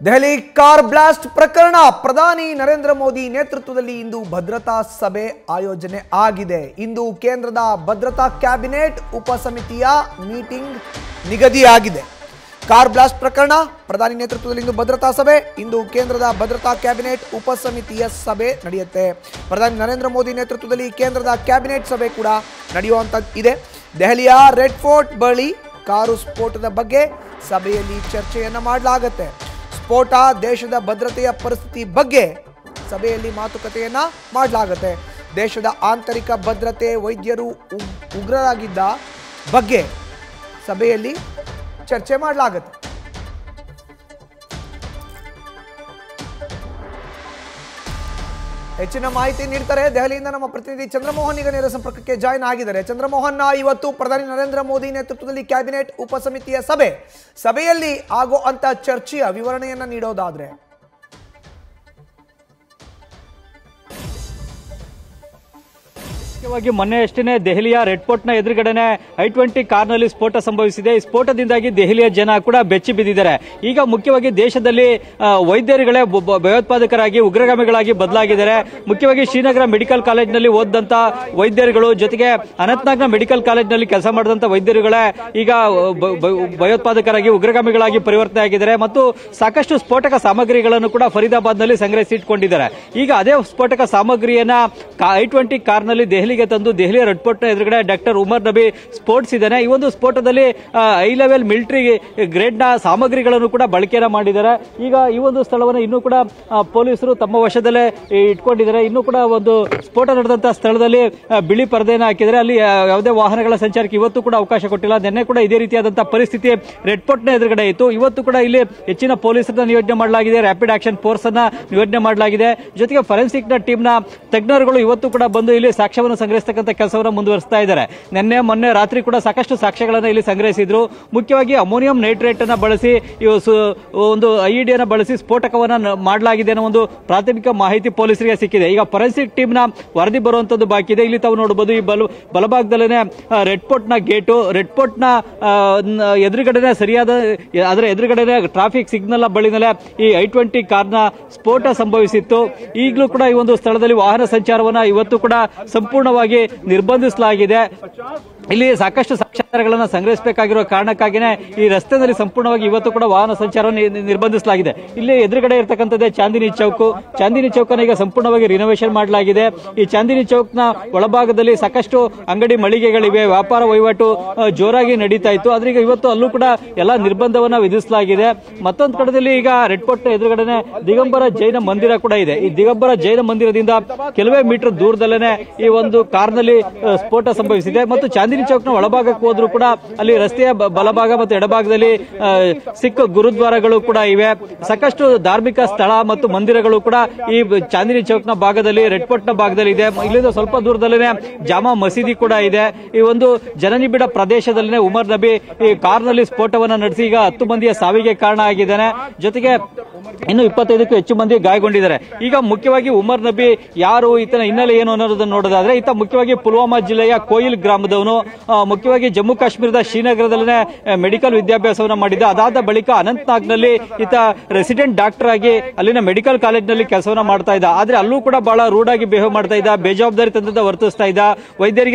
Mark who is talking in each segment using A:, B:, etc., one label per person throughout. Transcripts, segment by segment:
A: Delhi car blast ಪ್ರಕರಣ ಪ್ರಧಾನಿ ನರೇಂದ್ರ ಮೋದಿ ನೇತೃತ್ವದಲ್ಲಿ ಇಂದು ಭದ್ರತಾ ಸಭೆ ಆಯೋಜನೆ ಆಗಿದೆ. ಇಂದು ಕೇಂದ್ರದ ಭದ್ರತಾ ಕ್ಯಾಬಿನೆಟ್ ಉಪಸಮಿತಿಯ ಮೀಟಿಂಗ್ ನಿಗದಿಯಾಗಿದೆ. ಕಾರ್ ಬ್ಲಾಸ್ಟ್ ಪ್ರಕರಣ ಪ್ರಧಾನಿ ನೇತೃತ್ವದಲ್ಲಿ ಇಂದು ಭದ್ರತಾ ಸಭೆ. ಇಂದು ಕೇಂದ್ರದ ಭದ್ರತಾ ಕ್ಯಾಬಿನೆಟ್ ಉಪಸಮಿತಿಯ ಸಭೆ ನಡೆಯುತ್ತೆ. ಪ್ರಧಾನಿ ನರೇಂದ್ರ ಮೋದಿ ನೇತೃತ್ವದಲ್ಲಿ ಕೇಂದ್ರದ ಕ್ಯಾಬಿನೆಟ್ ಸಭೆ ಕೂಡ ನಡೆಯುವಂತದ್ದಿದೆ. ದೆಹಲಿಯ ರೆಡ್ ಫೋರ್ಟ್ ಬಳಿ ಕಾರು ಸ್ಫೋಟದ ಬಗ್ಗೆ ಸಭೆಯಲ್ಲಿ ಚರ್ಚೆಯನ್ನ ಮಾಡಲಾಗುತ್ತೆ. ಸ್ಫೋಟ ದೇಶದ ಭದ್ರತೆಯ ಪರಿಸ್ಥಿತಿ ಬಗ್ಗೆ ಸಭೆಯಲ್ಲಿ ಮಾತುಕತೆಯನ್ನ ಮಾಡಲಾಗುತ್ತೆ. ದೇಶದ ಆಂತರಿಕ ಭದ್ರತೆ, ವೈದ್ಯರು ಉಗ್ರರಾಗಿದ್ದ ಬಗ್ಗೆ ಸಭೆಯಲ್ಲಿ ಚರ್ಚೆ ಮಾಡಲಾಗುತ್ತೆ. ಹೆಚ್ಚಿನ ಮಾಹಿತಿ ನೀಡ್ತಾರೆ ದೆಹಲಿಯಿಂದ ನಮ್ಮ ಪ್ರತಿನಿಧಿ ಚಂದ್ರಮೋಹನ್ ಈಗ ನೇರ ಸಂಪರ್ಕಕ್ಕೆ ಜಾಯಿನ್ ಆಗಿದ್ದಾರೆ. ಚಂದ್ರಮೋಹನ್, ಇವತ್ತು ಪ್ರಧಾನಿ ನರೇಂದ್ರ ಮೋದಿ ನೇತೃತ್ವದಲ್ಲಿ ಕ್ಯಾಬಿನೆಟ್ ಉಪಸಮಿತಿಯ ಸಭೆಯಲ್ಲಿ ಆಗೋ ಅಂತ ಚರ್ಚೆಯ ವಿವರಣೆಯನ್ನ ನೀಡೋದಾದ್ರೆ
B: ಮುಖ್ಯವಾಗಿ ಮೊನ್ನೆಯಷ್ಟೇ ದೆಹಲಿಯ ರೆಡ್ ಫೋರ್ಟ್ನ ಎದುರುಗಡೆನೆ I-20 ಕಾರ್ನಲ್ಲಿ ಸ್ಫೋಟ ಸಂಭವಿಸಿದೆ. ಈ ಸ್ಫೋಟದಿಂದಾಗಿ ದೆಹಲಿಯ ಜನ ಕೂಡ ಬೆಚ್ಚಿ ಬಿದ್ದಿದ್ದಾರೆ. ಈಗ ಮುಖ್ಯವಾಗಿ ದೇಶದಲ್ಲಿ ವೈದ್ಯರುಗಳೇ ಭಯೋತ್ಪಾದಕರಾಗಿ ಉಗ್ರಗಾಮಿಗಳಾಗಿ ಬದಲಾಗಿದ್ದಾರೆ. ಮುಖ್ಯವಾಗಿ ಶ್ರೀನಗರ ಮೆಡಿಕಲ್ ಕಾಲೇಜ್ನಲ್ಲಿ ಓದಂತ ವೈದ್ಯರುಗಳು ಜೊತೆಗೆ ಅನಂತನಾಗ್ನ ಮೆಡಿಕಲ್ ಕಾಲೇಜ್ನಲ್ಲಿ ಕೆಲಸ ಮಾಡಿದಂತ ವೈದ್ಯರುಗಳೇ ಈಗ ಭಯೋತ್ಪಾದಕರಾಗಿ ಉಗ್ರಗಾಮಿಗಳಾಗಿ ಪರಿವರ್ತನೆ ಆಗಿದ್ದಾರೆ ಮತ್ತು ಸಾಕಷ್ಟು ಸ್ಫೋಟಕ ಸಾಮಗ್ರಿಗಳನ್ನು ಕೂಡ ಫರೀದಾಬಾದ್ನಲ್ಲಿ ಸಂಗ್ರಹಿಸಿಟ್ಕೊಂಡಿದ್ದಾರೆ. ಈಗ ಅದೇ ಸ್ಫೋಟಕ ಸಾಮಗ್ರಿಯನ್ನ I-20 ಕಾರ್ನಲ್ಲಿ ದೆಹಲಿಗೆ ತಂದು ದೆಹಲಿಯ ರೆಡ್ ಫೋರ್ಟ್ನ ಎದುರುಗಡೆ ಡಾಕ್ಟರ್ ಉಮರ್ ನಬಿ ಸ್ಫೋಟಿಸಿದ್ದಾನೆ. ಈ ಒಂದು ಸ್ಫೋಟದಲ್ಲಿ ಹೈ ಲೆವೆಲ್ ಮಿಲಿಟರಿ ಗ್ರೇಡ್ನ ಸಾಮಗ್ರಿಗಳನ್ನು ಕೂಡ ಬಳಕೆಯನ್ನ ಮಾಡಿದ್ದಾರೆ. ಈಗ ಈ ಒಂದು ಸ್ಥಳವನ್ನು ಇನ್ನೂ ಕೂಡ ಪೊಲೀಸರು ತಮ್ಮ ವಶದಲ್ಲೇ ಇಟ್ಕೊಂಡಿದ್ದಾರೆ. ಇನ್ನೂ ಕೂಡ ಒಂದು ಸ್ಫೋಟ ನಡೆದಂತಹ ಸ್ಥಳದಲ್ಲಿ ಬಿಳಿ ಪರದೆಯನ್ನು ಹಾಕಿದರೆ ಅಲ್ಲಿ ಯಾವುದೇ ವಾಹನಗಳ ಸಂಚಾರಕ್ಕೆ ಇವತ್ತು ಕೂಡ ಅವಕಾಶ ಕೊಟ್ಟಿಲ್ಲ. ನಿನ್ನೆ ಕೂಡ ಇದೇ ರೀತಿಯಾದಂತಹ ಪರಿಸ್ಥಿತಿ ರೆಡ್ ಫೋರ್ಟ್ನ ಎದುರುಗಡೆ ಇತ್ತು. ಇವತ್ತು ಕೂಡ ಇಲ್ಲಿ ಹೆಚ್ಚಿನ ಪೊಲೀಸರನ್ನ ನಿಯೋಜನೆ ಮಾಡಲಾಗಿದೆ. ರ್ಯಾಪಿಡ್ ಆಕ್ಷನ್ ಫೋರ್ಸ್ ಅನ್ನ ನಿಯೋಜನೆ ಮಾಡಲಾಗಿದೆ. ಜೊತೆಗೆ ಫರೆನ್ಸಿಕ್ ನ ಟೀಮ್ನ ತಜ್ಞರುಗಳು ಇವತ್ತು ಕೂಡ ಬಂದು ಇಲ್ಲಿ ಸಾಕ್ಷ್ಯವನ್ನು ಸಂಗ್ರಹಿಸತಕ್ಕಂಥ ಕೆಲಸವನ್ನು ಮುಂದುವರಿಸ್ತಾ ಇದ್ದಾರೆ. ಮೊನ್ನೆ ರಾತ್ರಿ ಕೂಡ ಸಾಕಷ್ಟು ಸಾಕ್ಷ್ಯಗಳನ್ನು ಇಲ್ಲಿ ಸಂಗ್ರಹಿಸಿದ್ರು. ಮುಖ್ಯವಾಗಿ ಅಮೋನಿಯಂ ನೈಟ್ರೇಟ್ ಅನ್ನ ಬಳಸಿ ಒಂದು IED ಅನ್ನು ಬಳಸಿ ಸ್ಫೋಟಕವನ್ನ ಮಾಡಲಾಗಿದೆ ಅನ್ನೋ ಒಂದು ಪ್ರಾಥಮಿಕ ಮಾಹಿತಿ ಪೊಲೀಸರಿಗೆ ಸಿಕ್ಕಿದೆ. ಈಗ ಫರೆನ್ಸಿಕ್ ಟೀಮ್ ನ ವರದಿ ಬರುವಂತದ್ದು ಬಾಕಿ ಇದೆ. ಇಲ್ಲಿ ತಾವು ನೋಡಬಹುದು ಈ ಬಲಭಾಗದಲ್ಲೇ ರೆಡ್ ಫೋರ್ಟ್ ನ ಗೇಟು, ರೆಡ್ ಫೋರ್ಟ್ ನ ಎದುರುಗಡೆ ಸರಿಯಾದ ಅದರ ಎದುರುಗಡೆ ಟ್ರಾಫಿಕ್ ಸಿಗ್ನಲ್ ಬಳಿನಲ್ಲೇ ಈ I-20 ಕಾರ್ನ ಸ್ಫೋಟ ಸಂಭವಿಸಿತ್ತು. ಈಗಲೂ ಕೂಡ ಈ ಒಂದು ಸ್ಥಳದಲ್ಲಿ ವಾಹನ ಸಂಚಾರವನ್ನ ಇವತ್ತು ಕೂಡ ಸಂಪೂರ್ಣವಾಗಿ ನಿರ್ಬಂಧಿಸಲಾಗಿದೆ. ಇಲ್ಲಿ ಸಾಕಷ್ಟು ಸಾಕ್ಷ್ಯಾಧಾರಗಳನ್ನು ಸಂಗ್ರಹಿಸಬೇಕಾಗಿರುವ ಕಾರಣಕ್ಕಾಗಿಯೇ ಈ ರಸ್ತೆಯಲ್ಲಿ ಸಂಪೂರ್ಣವಾಗಿ ಇವತ್ತು ಕೂಡ ವಾಹನ ಸಂಚಾರವನ್ನು ನಿರ್ಬಂಧಿಸಲಾಗಿದೆ. ಇಲ್ಲಿ ಎದುರುಗಡೆ ಇರತಕ್ಕಂಥದ್ದೇ ಚಾಂದಿನಿ ಚೌಕ್. ಚಾಂದಿನಿ ಚೌಕನ್ನು ಈಗ ಸಂಪೂರ್ಣವಾಗಿ ರಿನೋವೇಷನ್ ಮಾಡಲಾಗಿದೆ. ಈ ಚಾಂದಿನಿ ಚೌಕ್ನ ಒಳಭಾಗದಲ್ಲಿ ಸಾಕಷ್ಟು ಅಂಗಡಿ ಮಳಿಗೆಗಳಿವೆ, ವ್ಯಾಪಾರ ವಹಿವಾಟು ಜೋರಾಗಿ ನಡೀತಾ ಇತ್ತು. ಆದ್ರೆ ಈಗ ಇವತ್ತು ಅಲ್ಲೂ ಕೂಡ ಎಲ್ಲಾ ನಿರ್ಬಂಧವನ್ನ ವಿಧಿಸಲಾಗಿದೆ. ಮತ್ತೊಂದು ಕಡೆಯಲ್ಲಿ ಈಗ ರೆಡ್ ಫೋರ್ಟ್ ಎದುರುಗಡೆ ದಿಗಂಬರ ಜೈನ ಮಂದಿರ ಕೂಡ ಇದೆ. ಈ ದಿಗಂಬರ ಜೈನ ಮಂದಿರದಿಂದ ಕೆಲವೇ ಮೀಟರ್ ದೂರದಲ್ಲೇ ಈ ಒಂದು ಕಾರ್ನಲ್ಲಿ ಸ್ಫೋಟ ಸಂಭವಿಸಿದೆ ಮತ್ತು ಚಾಂದಿನಿ ಚೌಕ್ನ ಒಳಭಾಗಕ್ಕೆ ಹೋದ್ರೂ ಕೂಡ ಅಲ್ಲಿ ರಸ್ತೆಯ ಬಲಭಾಗ ಮತ್ತು ಎಡಭಾಗದಲ್ಲಿ ಸಿಖ್ ಗುರುದ್ವಾರಗಳು ಕೂಡ ಇವೆ. ಸಾಕಷ್ಟು ಧಾರ್ಮಿಕ ಸ್ಥಳ ಮತ್ತು ಮಂದಿರಗಳು ಕೂಡ ಈ ಚಾಂದಿನಿ ಚೌಕ್ನ ಭಾಗದಲ್ಲಿ, ರೆಡ್ ಫೋರ್ಟ್ನ ಭಾಗದಲ್ಲಿ ಇದೆ. ಇಲ್ಲಿಂದ ಸ್ವಲ್ಪ ದೂರದಲ್ಲೇ ಜಾಮಾ ಮಸೀದಿ ಕೂಡ ಇದೆ. ಈ ಒಂದು ಜನನಿಬಿಡ ಪ್ರದೇಶದಲ್ಲೇ ಉಮರ್ ನಬಿ ಈ ಕಾರ್ನಲ್ಲಿ ಸ್ಫೋಟವನ್ನು ನಡೆಸಿ ಈಗ 10 ಮಂದಿಯ ಸಾವಿಗೆ ಕಾರಣ ಆಗಿದ್ದಾನೆ. ಜೊತೆಗೆ ಇನ್ನು 25ಕ್ಕೂ ಹೆಚ್ಚು ಮಂದಿ ಗಾಯಗೊಂಡಿದ್ದಾರೆ. ಈಗ ಮುಖ್ಯವಾಗಿ ಉಮರ್ ನಬಿ ಯಾರು, ಈತನ ಹಿನ್ನೆಲೆ ಏನು ಅನ್ನೋದನ್ನು ನೋಡೋದಾದ್ರೆ ಈತ ಮುಖ್ಯವಾಗಿ ಪುಲ್ವಾಮಾ ಜಿಲ್ಲೆಯ ಕೋಯಿಲ್ ಗ್ರಾಮದವನು. ಮುಖ್ಯವಾಗಿ ಜಮ್ಮು ಕಾಶ್ಮೀರದ ಶ್ರೀನಗರದಲ್ಲೇ ಮೆಡಿಕಲ್ ವಿದ್ಯಾಭ್ಯಾಸವನ್ನು ಮಾಡಿದ್ದ. ಅದಾದ ಬಳಿಕ ಅನಂತನಾಗ್ನಲ್ಲಿ ಈತ ರೆಸಿಡೆಂಟ್ ಡಾಕ್ಟರ್ ಆಗಿ ಅಲ್ಲಿನ ಮೆಡಿಕಲ್ ಕಾಲೇಜ್ನಲ್ಲಿ ಕೆಲಸವನ್ನ ಮಾಡ್ತಾ ಇದ್ದ. ಆದ್ರೆ ಅಲ್ಲೂ ಕೂಡ ಬಹಳ ರೂಡ್ ಆಗಿ ಬಿಹೇವ್ ಮಾಡ್ತಾ ಇದ್ದ, ಬೇಜವಾಬ್ದಾರಿ ತಂದ ವರ್ತಿಸ್ತಾ ಇದ್ದ.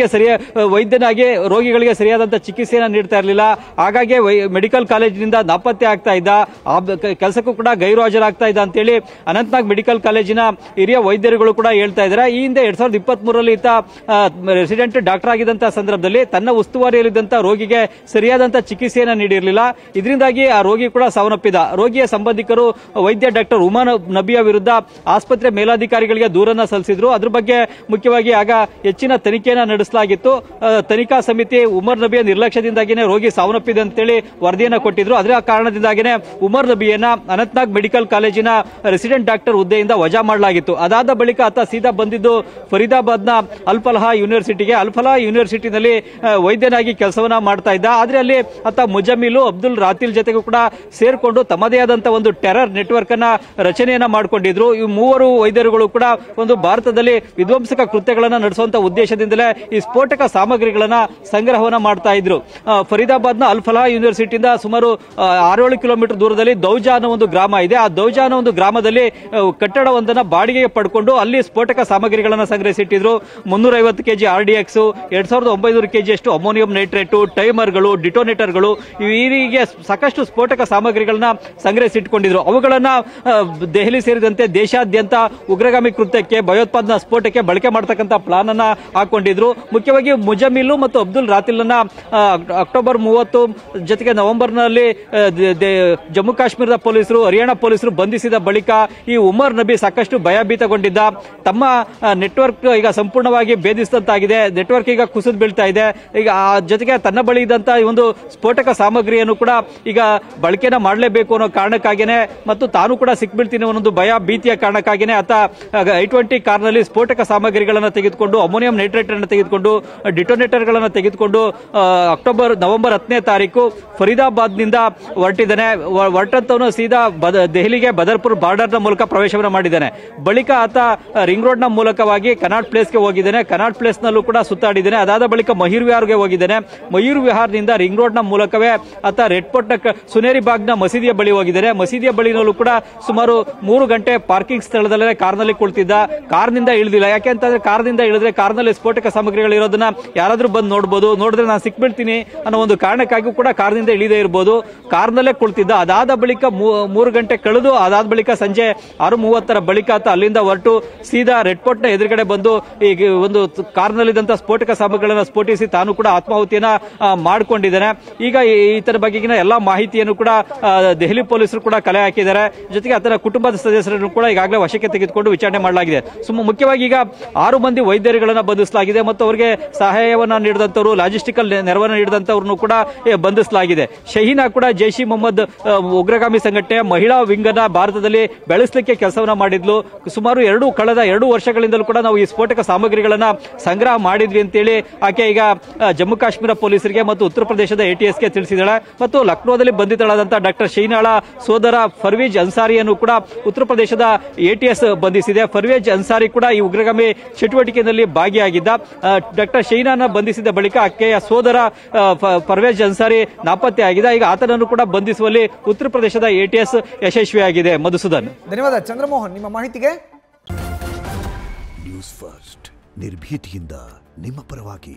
B: ವೈದ್ಯನಾಗಿ ರೋಗಿಗಳಿಗೆ ಸರಿಯಾದಂತಹ ಚಿಕಿತ್ಸೆಯನ್ನು ನೀಡ್ತಾ ಇರಲಿಲ್ಲ. ಹಾಗಾಗಿ ಮೆಡಿಕಲ್ ಕಾಲೇಜಿನಿಂದ ನಾಪತ್ತೆ ಆಗ್ತಾ ಇದ್ದ, ಕೆಲಸಕ್ಕೂ ಕೂಡ ಗೈರು ಹಾಜರಾಗ್ತಾ ಇದ್ದ ಅಂತೇಳಿ ಅನಂತನಾಗ್ ಮೆಡಿಕಲ್ ಕಾಲೇಜಿನ ಹಿರಿಯ ವೈದ್ಯರುಗಳು ಕೂಡ ಹೇಳ್ತಾ ಇದ್ದಾರೆ. ಈ ಹಿಂದೆ 2023ರಲ್ಲಿ ಈತ ರೆಸಿಡೆಂಟ್ ಡಾಕ್ಟರ್ ಆಗಿದ್ದಂತಹ ಸಂದರ್ಭದಲ್ಲಿ ತನ್ನ ಉಸ್ತುವಾರಿಯಲ್ಲಿದ್ದಂತಹ ರೋಗಿಗೆ ಸರಿಯಾದಂತಹ ಚಿಕಿತ್ಸೆಯನ್ನು ನೀಡಿರಲಿಲ್ಲ. ಇದರಿಂದಾಗಿ ಆ ರೋಗಿ ಕೂಡ ಸಾವನ್ನಪ್ಪಿದ. ರೋಗಿಯ ಸಂಬಂಧಿಕರು ವೈದ್ಯ ಡಾಕ್ಟರ್ ಉಮರ್ ನಬಿಯ ವಿರುದ್ಧ ಆಸ್ಪತ್ರೆ ಮೇಲಾಧಿಕಾರಿಗಳಿಗೆ ದೂರನ್ನ ಸಲ್ಲಿಸಿದ್ರು. ಅದ್ರ ಬಗ್ಗೆ ಮುಖ್ಯವಾಗಿ ಆಗ ಹೆಚ್ಚಿನ ತನಿಖೆಯನ್ನು ನಡೆಸಲಾಗಿತ್ತು. ತನಿಖಾ ಸಮಿತಿ ಉಮರ್ ನಬಿಯ ನಿರ್ಲಕ್ಷ್ಯದಿಂದಾಗಿನೇ ರೋಗಿ ಸಾವನ್ನಪ್ಪಿದೆ ಅಂತೇಳಿ ವರದಿಯನ್ನು ಕೊಟ್ಟಿದ್ರು. ಅದರ ಕಾರಣದಿಂದಾಗಿನೇ ಉಮರ್ ನಬಿಯನ್ನ ಅನಂತನಾಗ್ ಮೆಡಿಕಲ್ ಕಾಲೇಜಿನ ರೆಸಿಡೆಂಟ್ ಡಾಕ್ಟರ್ ಹುದ್ದೆಯಿಂದ ವಜಾ ಮಾಡಲಾಗಿತ್ತು. ಅದಾದ ಬಳಿಕ ಆತ ಸೀದಾ ಬಂದಿದ್ದು ಫರೀದಾಬಾದ್ನ ಅಲ್ಫಲಾಹ ಯೂನಿವರ್ಸಿಟಿಗೆ. ಅಲ್ಫಲಾಹ ಯೂನಿವರ್ಸಿಟಿನಲ್ಲಿ ವೈದ್ಯನಾಗಿ ಕೆಲಸವನ್ನ ಮಾಡ್ತಾ ಇದ್ದ. ಆದ್ರೆ ಅಲ್ಲಿ ಆತ ಮುಜಮ್ಮಿಲು ಅಬ್ದುಲ್ ರಾತಿಲ್ ಜೊತೆಗೂ ಕೂಡ ಸೇರ್ಕೊಂಡು ತಮ್ಮದೇ ಆದಂತಹ ಒಂದು ಟೆರರ್ ನೆಟ್ವರ್ಕ್ ಅನ್ನ ರಚನೆಯನ್ನ ಮಾಡಿಕೊಂಡಿದ್ರು. ಈ ಮೂವರು ವೈದ್ಯರುಗಳು ಕೂಡ ಒಂದು ಭಾರತದಲ್ಲಿ ವಿಧ್ವಂಸಕ ಕೃತ್ಯಗಳನ್ನ ನಡೆಸುವಂತ ಉದ್ದೇಶದಿಂದಲೇ ಈ ಸ್ಫೋಟಕ ಸಾಮಗ್ರಿಗಳನ್ನ ಸಂಗ್ರಹವನ್ನ ಮಾಡ್ತಾ ಇದ್ರು. ಫರೀದಾಬಾದ್ನ ಅಲ್ಫಲಾಹ ಯೂನಿವರ್ಸಿಟಿಯಿಂದ ಸುಮಾರು 6-7 ಕಿಲೋಮೀಟರ್ ದೂರದಲ್ಲಿ ದೌಜಾ ಅನ್ನೋ ಒಂದು ಗ್ರಾಮ ಇದೆ. ಇದೆ. ಆ ದೌಜಾ ಅನ್ನೋ ಒಂದು ಗ್ರಾಮದಲ್ಲಿ ಕಟ್ಟಡವೊಂದನ್ನ ಬಾಡಿಗೆಗೆ ಪಡ್ಕೊಂಡು ಅಲ್ಲಿ ಸ್ಫೋಟಕ ಸಾಮಗ್ರಿಗಳನ್ನ ಸಂಗ್ರಹಿಸಿಟ್ಟಿದ್ರು. 350 ಕೆಜಿ RDX, 2900 ಕೆಜಿಯಷ್ಟು ಅಮೋನಿಯಂ ನೈಟ್ರೇಟು, ಟೈಮರ್ಗಳು, ಡಿಟೋನೇಟರ್ಗಳು, ಹೀಗೆ ಸಾಕಷ್ಟು ಸ್ಫೋಟಕ ಸಾಮಗ್ರಿಗಳನ್ನ ಸಂಗ್ರಹಿಸಿಟ್ಕೊಂಡಿದ್ರು. ಅವುಗಳನ್ನ ದೆಹಲಿ ಸೇರಿದಂತೆ ದೇಶಾದ್ಯಂತ ಉಗ್ರಗಾಮಿ ಕೃತ್ಯಕ್ಕೆ, ಭಯೋತ್ಪಾದನಾ ಸ್ಫೋಟಕ್ಕೆ ಬಳಕೆ ಮಾಡತಕ್ಕಂತ ಪ್ಲಾನ್ ಅನ್ನ ಹಾಕೊಂಡಿದ್ರು. ಮುಖ್ಯವಾಗಿ ಮುಜಮಿಲ್ ಮತ್ತು ಅಬ್ದುಲ್ ರಾತಿಲ್ನ ಅಕ್ಟೋಬರ್ 30 ಜೊತೆಗೆ ನವೆಂಬರ್ನಲ್ಲಿ ಜಮ್ಮು ಕಾಶ್ಮೀರದ ಪೊಲೀಸರು, ಹರಿಯಾಣ ಪೊಲೀಸರು ಬಂಧಿಸಿದ ಬಳಿಕ ಈ ಉಮರ್ ನಬಿ ಸಾಕಷ್ಟು ಭಯಭೀತಗೊಂಡಿದ್ದ. ತಮ್ಮ ನೆಟ್ವರ್ಕ್ ಈಗ ಸಂಪೂರ್ಣವಾಗಿ ಭೇದಿಸಿದಂತಾಗಿದೆ. ನೆಟ್ವರ್ಕ್ ಈಗ ಕುಸಿದು ಬೀಳ್ತಾ ಇದೆ. ಈಗ ಆ ಜೊತೆಗೆ ತನ್ನ ಬಳಿ ಇದ್ದಂತ ಈ ಒಂದು ಸ್ಫೋಟಕ ಸಾಮಗ್ರಿಯನ್ನು ಕೂಡ ಈಗ ಬಳಕೆನ ಮಾಡಲೇಬೇಕು ಅನ್ನೋ ಕಾರಣಕ್ಕಾಗಿನೇ ಮತ್ತು ತಾನು ಕೂಡ ಸಿಕ್ಬೀಳ್ತೀನಿ ಅನ್ನೋ ಭಯ ಭೀತಿಯ ಕಾರಣಕ್ಕಾಗಿನೇ ಆತ I-20 ಕಾರ್ನಲ್ಲಿ ಸ್ಫೋಟಕ ಸಾಮಗ್ರಿಗಳನ್ನು ತೆಗೆದುಕೊಂಡು, ಅಮೋನಿಯಂ ನೈಟ್ರೇಟ್ ಅನ್ನು ತೆಗೆದುಕೊಂಡು, ಡಿಟೋನೇಟರ್ ಗಳನ್ನು ತೆಗೆದುಕೊಂಡು ನವೆಂಬರ್ 10ನೇ ತಾರೀಕು ಫರೀದಾಬಾದ್ನಿಂದ ಹೊರಟಿದ್ದಾನೆ. ಹೊರಟಂತವನು ಸೀದಾ ದೆಹಲಿಗೆ ಬದರ್ಪುರ್ ಬಾರ್ಡರ್ನ ಮೂಲಕ ಪ್ರವೇಶವನ್ನು ಮಾಡಿದ್ದಾನೆ. ಬಳಿಕ ಆತ ರಿಂಗ್ ರೋಡ್ ನ ಮೂಲಕವಾಗಿ ಕನಾಟ್ ಪ್ಲೇಸ್ಗೆ ಹೋಗಿದ್ದಾನೆ. ಕನಾಟ್ ಪ್ಲೇಸ್ ನಲ್ಲೂ ಕೂಡ ಸುತ್ತಾಡಿದ್ದಾನೆ. ಅದಾದ ಬಳಿಕ ಮಯೂರ್ ವಿಹಾರ್ಗೆ ಹೋಗಿದ್ದಾನೆ. ಮಯೂರ್ ವಿಹಾರ್ನಿಂದ ರಿಂಗ್ ರೋಡ್ ನ ಮೂಲಕವೇ ಆತ ರೆಡ್ ಫೋರ್ಟ್ ನ ಸುನೇರಿ ಬಾಗ್ನ ಮಸೀದಿಯ ಬಳಿ ಹೋಗಿದ್ದಾನೆ. ಮಸೀದಿಯ ಬಳಿನಲ್ಲೂ ಕೂಡ ಸುಮಾರು 3 ಗಂಟೆ ಪಾರ್ಕಿಂಗ್ ಸ್ಥಳದಲ್ಲೇ ಕಾರ್ನಲ್ಲಿ ಕುಳಿತಿದ್ದ. ಕಾರ್ನಿಂದ ಇಳಿದಿಲ್ಲ. ಯಾಕೆಂತಂದ್ರೆ ಕಾರ್ನಿಂದ ಇಳಿದ್ರೆ ಕಾರ್ನಲ್ಲಿ ಸ್ಫೋಟಕ ಸಾಮಗ್ರಿಗಳು ಇರೋದನ್ನ ಯಾರಾದ್ರೂ ಬಂದು ನೋಡಬಹುದು. ನೋಡಿದ್ರೆ ನಾನು ಸಿಕ್ಬಿಡ್ತೀನಿ ಅನ್ನೋ ಒಂದು ಕಾರಣಕ್ಕಾಗಿ ಕೂಡ ಕಾರ್ನಿಂದ ಇಳಿದೇ ಇರಬಹುದು. ಕಾರ್ನಲ್ಲೇ ಕುಳಿತಿದ್ದ. ಅದಾದ ಬಳಿಕ 3 ಗಂಟೆ ಕಳೆದು ಅದಾದ ಬಳಿಕ ಸಂಜೆ 6:30 ಬಳಿಕ ಆತ ಅಲ್ಲಿಂದ ಹೊರಟು ಸೀದಾ ರೆಡ್ ಫೋರ್ಟ್ ನ ಎದುರುಗಡೆ ಬಂದು ಈಗ ಒಂದು ಕಾರ್ನಲ್ಲಿದ್ದಂತ ಸ್ಫೋಟಕ ಸಾಮಗ್ರಿಗಳನ್ನು ಸ್ಫೋಟಿಸಿ ತಾನು ಕೂಡ ಆತ್ಮಾಹುತಿಯನ್ನ ಮಾಡಿಕೊಂಡಿದ್ದಾನೆ. ಈಗ ಈತನ ಬಗೆಗಿನ ಎಲ್ಲಾ ಮಾಹಿತಿಯನ್ನು ಕೂಡ ದೆಹಲಿ ಪೊಲೀಸರು ಕೂಡ ಕಲೆ ಹಾಕಿದ್ದಾರೆ. ಜೊತೆಗೆ ಆತನ ಕುಟುಂಬದ ಸದಸ್ಯರನ್ನು ಕೂಡ ಈಗಾಗಲೇ ವಶಕ್ಕೆ ತೆಗೆದುಕೊಂಡು ವಿಚಾರಣೆ ಮಾಡಲಾಗಿದೆ. ಮುಖ್ಯವಾಗಿ ಈಗ 6 ಮಂದಿ ವೈದ್ಯರುಗಳನ್ನ ಬಂಧಿಸಲಾಗಿದೆ ಮತ್ತು ಅವರಿಗೆ ಸಹಾಯವನ್ನ ನೀಡಿದಂತವರು, ಲಾಜಿಸ್ಟಿಕಲ್ ನೆರವನ್ನು ನೀಡಿದಂತವ್ರನ್ನು ಕೂಡ ಬಂಧಿಸಲಾಗಿದೆ. ಶಹೀನಾ ಕೂಡ ಜೈಷ್ ಇ ಮೊಹಮ್ಮದ್ ಉಗ್ರಗಾಮಿ ಸಂಘಟನೆಯ ಮಹಿಳಾ ವಿಂಗ್ ಅನ್ನ ಭಾರತದಲ್ಲಿ ಬೆಳೆಸಲಿಕ್ಕೆ ಕೆಲಸವನ್ನ ಮಾಡಿದ್ಲು. ಸುಮಾರು ಕಳೆದ 2 ವರ್ಷಗಳಿಂದಲೂ ಕೂಡ ನಾವು ಈ ಸ್ಫೋಟಕ ಸಾಮಗ್ರಿಗಳನ್ನ ಸಂಗ್ರಹ ಮಾಡಿದ್ವಿ ಅಂತೇಳಿ ಆಕೆ ಈಗ ಜಮ್ಮು ಕಾಶ್ಮೀರ ಪೊಲೀಸರಿಗೆ ಮತ್ತು ಉತ್ತರ ಪ್ರದೇಶದ ATSಗೆ ತಿಳಿಸಿದಾಳೆ. ಮತ್ತು ಲಕ್ನೋದಲ್ಲಿ ಬಂಧಿತಳಾದಂತಹ ಡಾಕ್ಟರ್ ಶಹೀನಾಳ ಸೋದರ ಫರ್ವೇಜ್ ಅನ್ಸಾರಿಯನ್ನು ಕೂಡ ಉತ್ತರ ಪ್ರದೇಶದ ATS ಬಂಧಿಸಿದೆ. ಫರ್ವೇಜ್ ಅನ್ಸಾರಿ ಕೂಡ ಈ ಉಗ್ರಗಾಮಿ ಚಟುವಟಿಕೆಯಲ್ಲಿ ಭಾಗಿಯಾಗಿದ್ದ. ಡಾಕ್ಟರ್ ಶಹೀನಾನ ಬಂಧಿಸಿದ ಬಳಿಕ ಆಕೆಯ ಸೋದರ ಫರ್ವೇಜ್ ಅನ್ಸಾರಿ ನಾಪತ್ತೆ ಆಗಿದೆ. ಈಗ ಆತನನ್ನು ಕೂಡ ಬಂಧಿಸುವಲ್ಲಿ ಉತ್ತರ ಪ್ರದೇಶದ ATS ಯಶಸ್ವಿಯಾಗಿದೆ. ಮಧುಸೂದನ್,
A: ಧನ್ಯವಾದ. ಚಂದ್ರಮೋಹನ್, ನಿಮ್ಮ ಮಾಹಿತಿಗೆ.
C: ನ್ಯೂಸ್ ಫಸ್ಟ್, ನಿರ್ಭೀತಿಯಿಂದ ನಿಮ್ಮ ಪರವಾಗಿ.